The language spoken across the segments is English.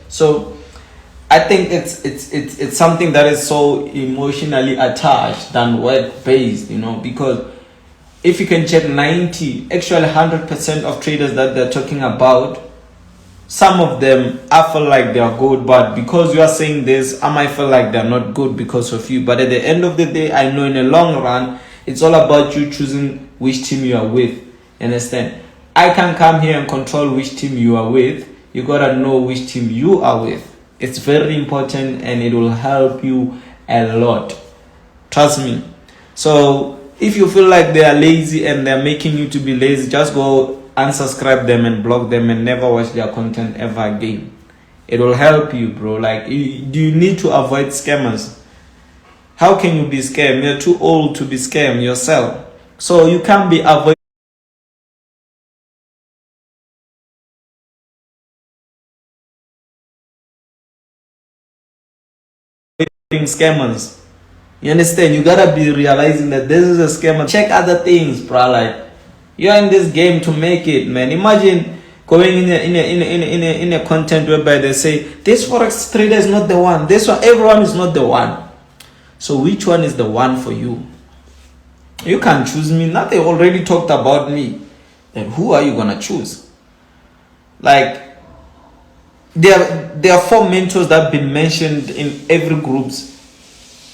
So I think it's something that is so emotionally attached than word based, because if you can check 100% of traders that they're talking about, some of them I feel like they are good, but because you are saying this, I might feel like they're not good because of you. But at the end of the day, I know in the long run, it's all about you choosing which team you are with. Understand? I can come here and control which team you are with. You gotta know which team you are with. It's very important and it will help you a lot. Trust me. So if you feel like they are lazy and they're making you to be lazy, just go unsubscribe them and block them and never watch their content ever again. It will help you, bro. Like, do you need to avoid scammers? How can you be scammed? You're too old to be scammed yourself. So you can't be avoiding scammers. You understand? You gotta be realizing that this is a scammer. Check other things, bro. Like, you're in this game to make it, man. Imagine going in a content whereby they say this forex trader is not the one. This one, everyone is not the one. So which one is the one for you? You can't choose me. Now they already talked about me. Then who are you gonna choose? Like, there are 4 mentors that have been mentioned in every groups.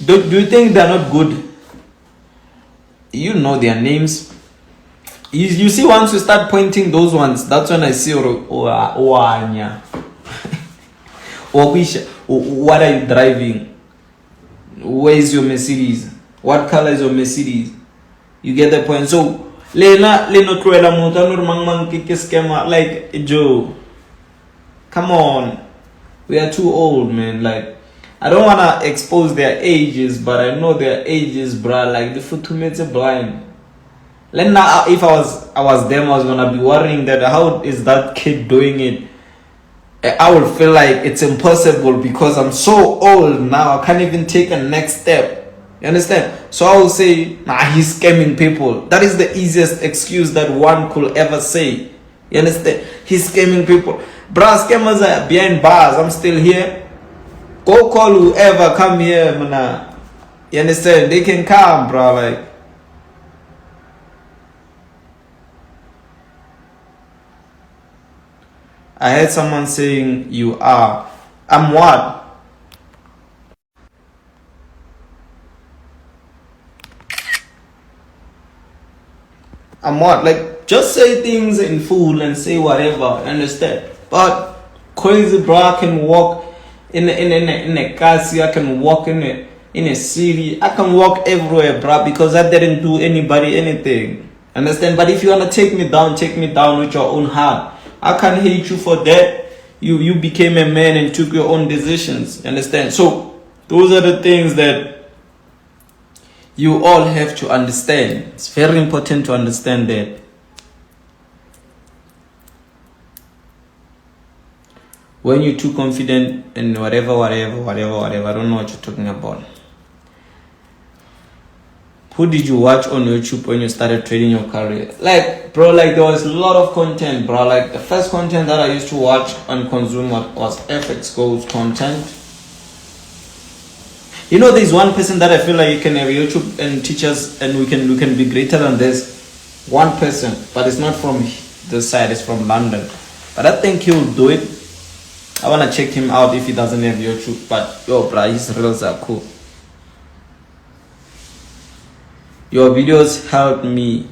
Do you think they're not good? You know their names. You see, once you start pointing those ones, that's when I see Oanya. What are you driving? Where is your Mercedes? What color is your Mercedes? You get the point. So like, Joe, come on, we are too old, man. Like, I don't wanna expose their ages, but I know their ages, bruh. Like, the futumates are blind. Like, now, if I was them, I was gonna be worrying that how is that kid doing it. I would feel like it's impossible because I'm so old now. I can't even take a next step. You understand? So I will say, nah, he's scamming people. That is the easiest excuse that one could ever say. You understand? He's scamming people. Bruh, scammers are behind bars. I'm still here. Go call whoever, come here, man. You understand? They can come, bro. Like, I heard someone saying you are. I'm what? I'm what? Like, just say things in full and say whatever. Understand? But crazy, bro, I can walk in a castle. I can walk in a city. I can walk everywhere, bro, because I didn't do anybody anything. Understand? But if you wanna take me down with your own heart. I can't hate you for that. You became a man and took your own decisions. Understand? So those are the things that you all have to understand. It's very important to understand that. When you're too confident and whatever, I don't know what you're talking about. Who did you watch on YouTube when you started trading your career? Like, bro, like, there was a lot of content, bro. Like, the first content that I used to watch and consume was FX Go's content. You know, there's one person that I feel like you can have YouTube and teach us, and we can be greater than this. One person, but it's not from this side, it's from London. But I think he'll do it. I want to check him out if he doesn't have YouTube. But, yo, bro, his reels are cool. Your videos help me.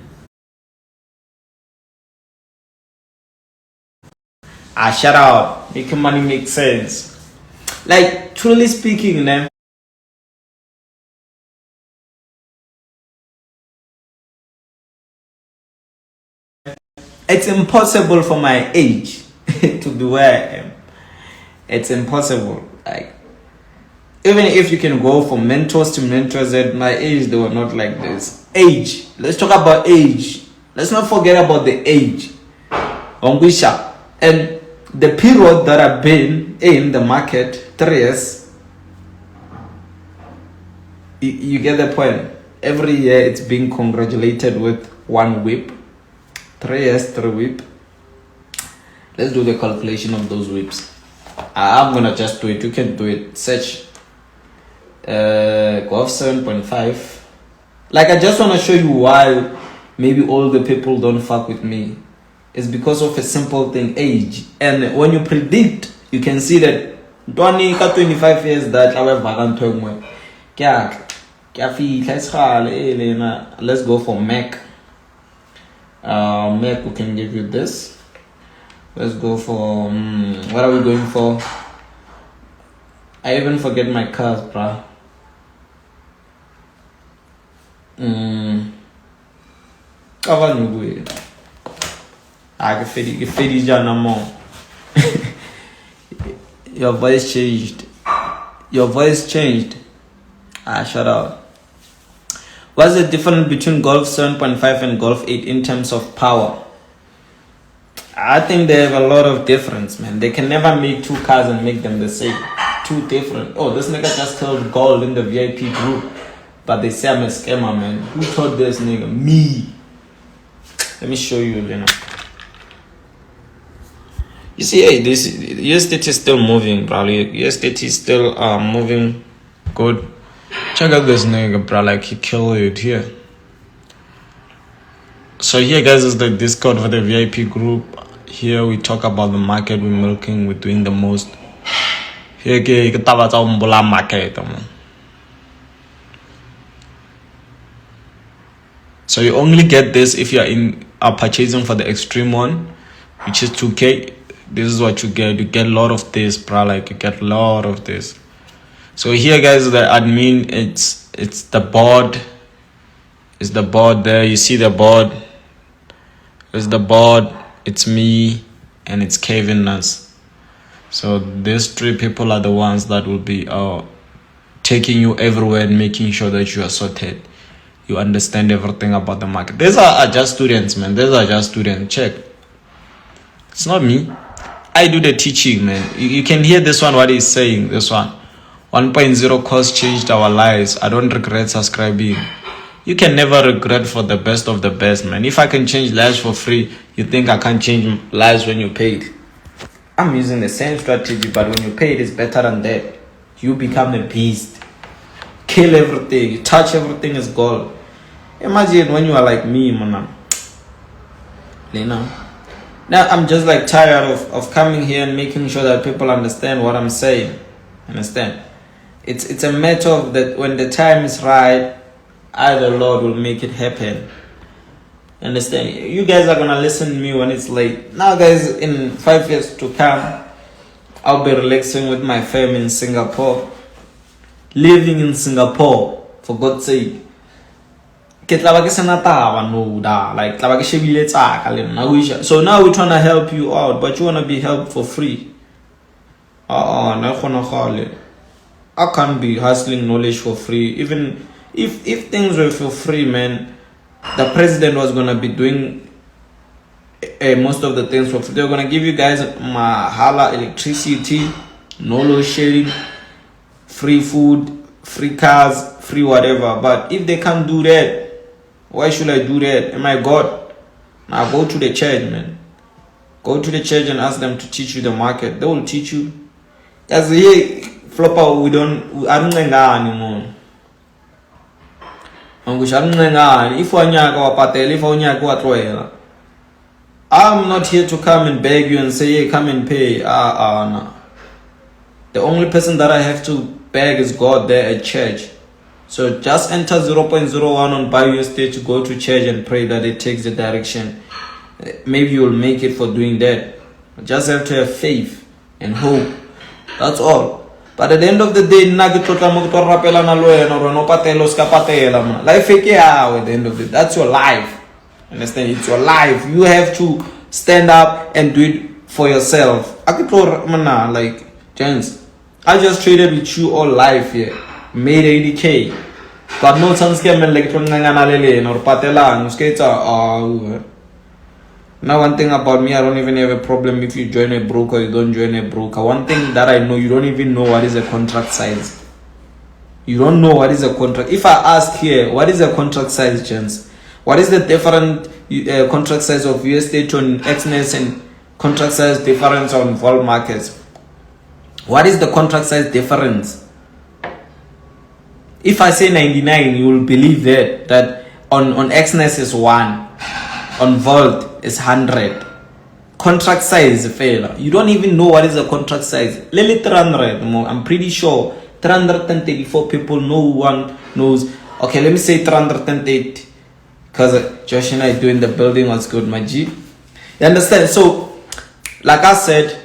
Shout out. Making money make sense. Like, truly speaking, man. It's impossible for my age to be where I am. It's impossible. Like, even if you can go from mentors to mentors, at my age, they were not like this. Age. Let's talk about age. Let's not forget about the age. Ongwisha. And the period that I've been in the market, 3 years, you get the point. Every year it's being congratulated with 1 whip. 3 years, 3 whip. Let's do the calculation of those whips. I'm gonna just do it. You can do it. Search Golf 7.5. Like, I just want to show you why maybe all the people don't fuck with me. It's because of a simple thing, age. And when you predict, you can see that 25 years that let's go for Mac. Mac, we can give you this. Let's go for what are we going for? I even forget my cars, bruh. Cover new way. I can feel Your voice changed. Your voice changed. Shut up. What's the difference between Golf 7.5 and Golf 8 in terms of power? I think they have a lot of difference, man. They can never make two cars and make them the same. Two different. Oh, this nigga just killed gold in the VIP group. But they say I'm a scammer, man. Who told this nigga? Me. Let me show you, Lena. You see, hey, this USDT is still moving, bro. USDT is still moving good. Check out this nigga, bro. Like, he killed it here. So here, guys, is the Discord for the VIP group. Here we talk about the market. We're milking. We're doing the most. Here, you can talk about the market, man. So you only get this if you're purchasing for the extreme one, which is 2K. This is what you get. You get a lot of this, bro. Like, you get a lot of this. So here, guys, the admin, it's the board. It's the board there. You see the board. It's the board. It's me, and it's Kevin Nas. So these three people are the ones that will be taking you everywhere and making sure that you are sorted. You understand everything about the market. These are just students, man. These are just students. Check. It's not me. I do the teaching, man. You can hear this one, what he's saying. This one. 1.0 course changed our lives. I don't regret subscribing. You can never regret for the best of the best, man. If I can change lives for free, you think I can't change lives when you paid? I'm using the same strategy, but when you paid, it's better than that. You become a beast. Kill everything. You touch everything is gold. Imagine when you are like me, man. You know? Now I'm just like tired of coming here and making sure that people understand what I'm saying. Understand? It's a matter of that when the time is right, the Lord will make it happen. Understand? You guys are gonna listen to me when it's late. Now, guys, in 5 years to come, I'll be relaxing with my family in Singapore. Living in Singapore, for God's sake. So now we're trying to help you out, but you want to be helped for free. I can't be hustling knowledge for free. Even if things were for free, man, the president was going to be doing most of the things for free. They're going to give you guys mahala electricity, no load shedding, free food, free cars, free whatever. But if they can't do that, why should I do that? Am I God? Now go to the church, man. Go to the church and ask them to teach you the market. They will teach you. As here, flopper, I don't anymore. I'm not here to come and beg you and say, hey, come and pay. No. The only person that I have to beg is God there at church. So just enter 0.01 on BioState to go to church and pray that it takes the direction. Maybe you'll make it for doing that. You just have to have faith and hope. That's all. But at the end of the day, life at the end of it. That's your life. Understand? It's your life. You have to stand up and do it for yourself. Like, gents, I just traded with you all life here. Made 80K. But no chance came like or Patela. Now, one thing about me, I don't even have a problem if you join a broker or you don't join a broker. One thing that I know, you don't even know what is a contract size. You don't know what is a contract. If I ask here, what is a contract size, gents? What is the different contract size of USDT on XNES and contract size difference on vol markets? What is the contract size difference? If I say 99, you will believe that on XNES is 1, on Volt is 100. Contract size fail. You don't even know what is the contract size. Lily 300 more. I'm pretty sure 334 people. No one knows. Okay, let me say 308 because Josh and I doing the building was good, my G. You understand? So, like I said,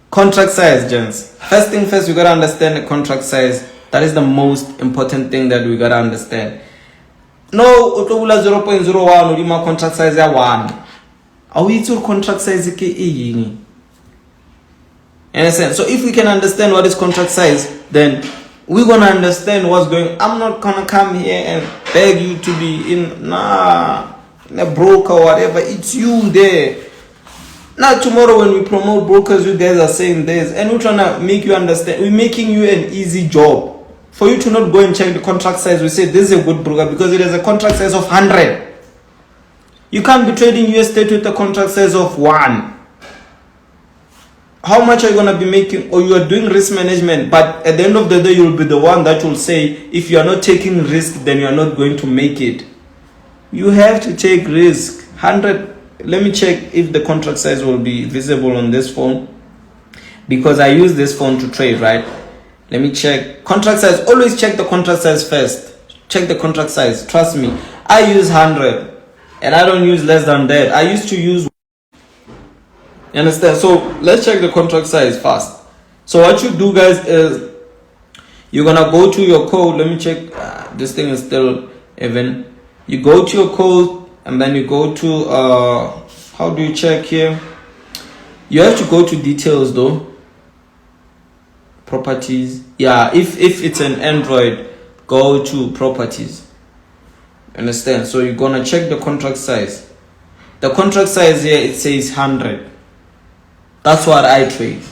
contract size, gents. First thing first, we gotta understand the contract size. That is the most important thing that we gotta understand. No, utobula 0.01 ulima contract size ya 1. We to contract size ke e. Understand? So if we can understand what is contract size, then we're gonna understand what's going. I'm not gonna come here and beg you to be in a broker or whatever. It's you there. Now tomorrow when we promote brokers, you guys are saying this, and we're trying to make you understand. We're making you an easy job. For you to not go and check the contract size, we say this is a good broker because it has a contract size of 100. You can't be trading US state with a contract size of 1. How much are you going to be making? Or you are doing risk management, but at the end of the day, you'll be the one that will say, if you are not taking risk, then you are not going to make it. You have to take risk. 100. Let me check if the contract size will be visible on this phone, because I use this phone to trade, right? Let me check contract size. Always check the contract size first. Check the contract size. Trust me. I use 100 and I don't use less than that. I used to use. You understand? So let's check the contract size first. So what you do, guys, is you're gonna go to your code. Let me check. This thing is still even. You go to your code and then you go to how do you check here? You have to go to details though. Properties. Yeah, if it's an Android, go to properties. Understand? So you're gonna check the contract size. The contract size here, it says 100. That's what I trade.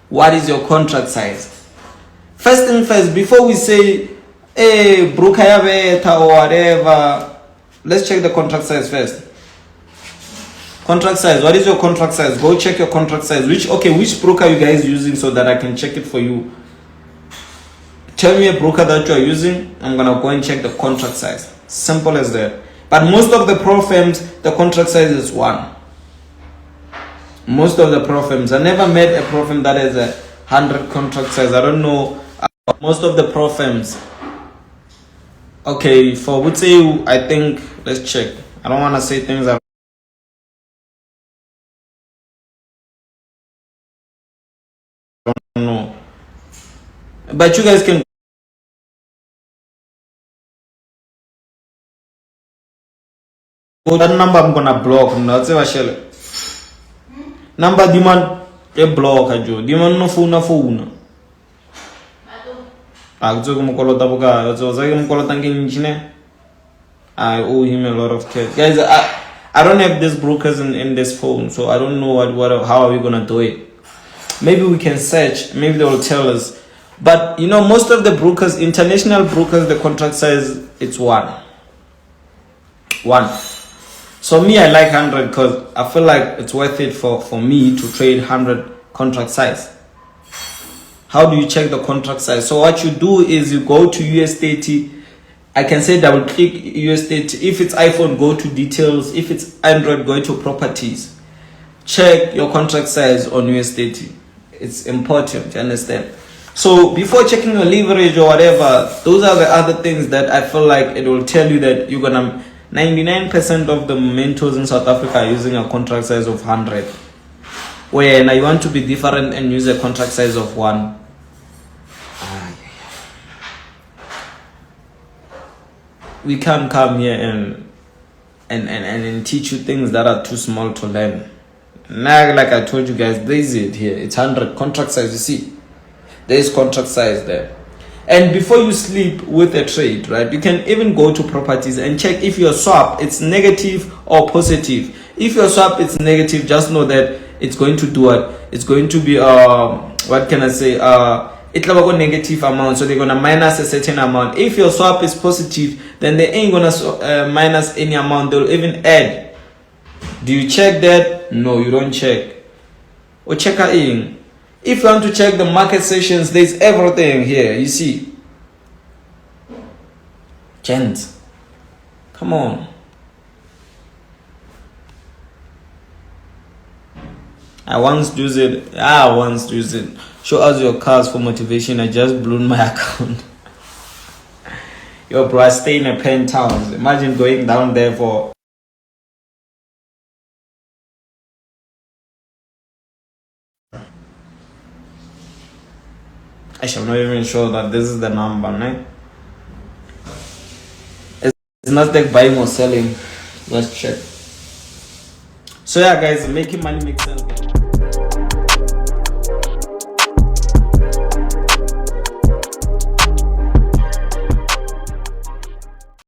What is your contract size? First thing first, before we say hey broker beta or whatever, let's check the contract size first. Contract size. What is your contract size? Go check your contract size. Which broker are you guys using so that I can check it for you? Tell me a broker that you are using. I'm gonna go and check the contract size. Simple as that. But most of the pro firms, the contract size is 1. Most of the pro firms. I never met a pro firm that has a 100 contract size. I don't know. Most of the pro firms. Okay, for would say I think let's check. I don't wanna say things that no, but you guys can go that number. I'm gonna block. Not say shell number demand a block ajo demand no phone. Agzo kumkolota buka azo zake mkolota nginjine. I owe him a lot of cash, guys. I don't have these brokers in this phone, so I don't know how are we gonna do it. Maybe we can search, maybe they will tell us. But you know, most of the brokers, international brokers, the contract size it's 1. So me, I like 100 because I feel like it's worth it for me to trade 100 contract size. How do you check the contract size? So what you do is you go to US30. I can say double click US30. If it's iPhone, go to details. If it's Android, go to properties. Check your contract size on US30. It's important, you understand? So before checking your leverage or whatever, those are the other things that I feel like it will tell you that you're gonna 99% of the mentors in South Africa are using a contract size of 100. When I want to be different and use a contract size of 1. We can't come here and teach you things that are too small to learn. Now, like I told you guys, there is it here. It's 100 contract size. You see, there is contract size there. And before you sleep with a trade, right, you can even go to properties and check if your swap it's negative or positive. If your swap is negative, just know that it's going to do what? It's going to be what can I say? It's like a negative amount, so they're gonna minus a certain amount. If your swap is positive, then they ain't gonna minus any amount. They'll even add. Do you check that? No, you don't check. Or check in. If you want to check the market sessions, there's everything here. You see, gents, come on. I once used it. Show us your cars for motivation. I just blew my account. Yo, bro, I stay in a penthouse. Imagine going down there for. Actually, I'm not even sure that this is the number, right? It's Nasdaq buying or selling. Let's check. So yeah, guys, making money makes sense.